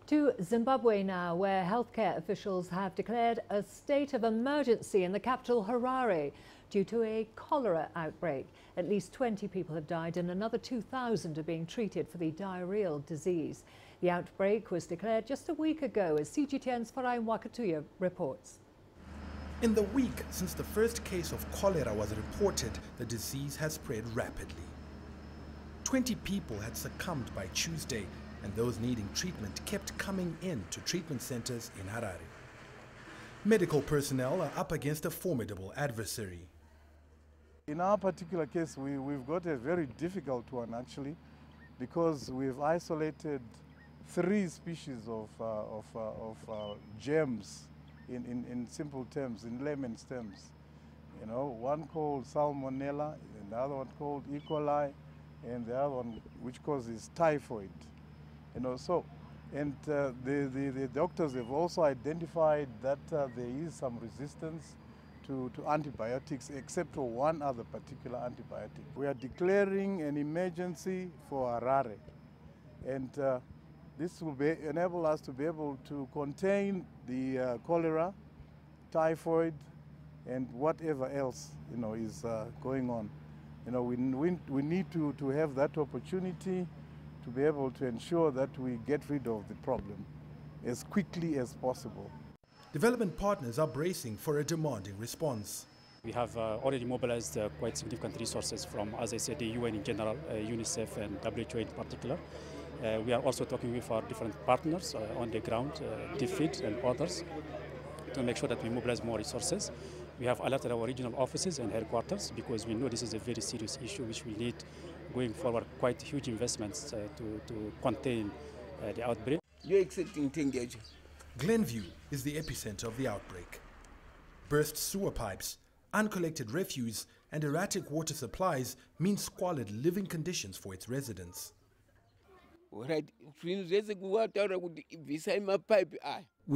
To Zimbabwe now, where healthcare officials have declared a state of emergency in the capital Harare due to a cholera outbreak. At least 20 people have died and another 2,000 are being treated for the diarrheal disease. The outbreak was declared just a week ago, as CGTN's Farai Mwakutuya reports. In the week since the first case of cholera was reported, the disease has spread rapidly. 20 people had succumbed by Tuesday, and those needing treatment kept coming in to treatment centers in Harare. Medical personnel are up against a formidable adversary. In our particular case, we've got a very difficult one actually, because we've isolated 3 species of germs in simple terms, in layman's terms. You know, one called Salmonella, and the other one called E. coli, and the other one which causes typhoid. You know, so, and the doctors have also identified that there is some resistance to antibiotics, except for one other particular antibiotic. We are declaring an emergency for Harare, and this will enable us to be able to contain the cholera, typhoid, and whatever else, you know, is going on. You know, we need to have that opportunity to be able to ensure that we get rid of the problem as quickly as possible. Development partners are bracing for a demanding response. We have already mobilized quite significant resources from, as I said, the UN in general, UNICEF and WHO in particular. We are also talking with our different partners on the ground, DFID and others, to make sure that we mobilize more resources. We have alerted our regional offices and headquarters because we know this is a very serious issue which will need, going forward, quite huge investments to contain the outbreak. Glenview is the epicenter of the outbreak. Burst sewer pipes, uncollected refuse and erratic water supplies mean squalid living conditions for its residents. We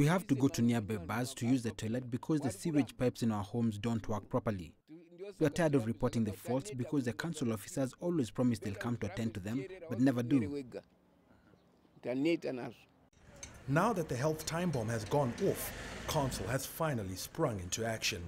have to go to nearby bars to use the toilet because the sewage pipes in our homes don't work properly. We are tired of reporting the faults because the council officers always promise they'll come to attend to them, but never do. Now that the health time bomb has gone off, council has finally sprung into action.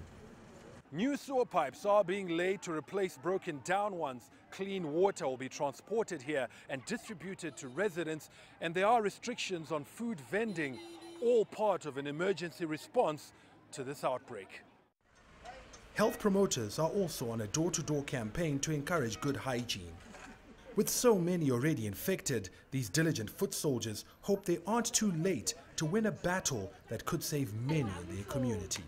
New sewer pipes are being laid to replace broken down ones. Clean water will be transported here and distributed to residents, and there are restrictions on food vending, all part of an emergency response to this outbreak. Health promoters are also on a door-to-door campaign to encourage good hygiene. With so many already infected, these diligent foot soldiers hope they aren't too late to win a battle that could save many in their community.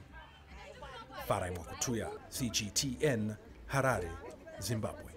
Farai Mwakutuya, CGTN, Harare, Zimbabwe.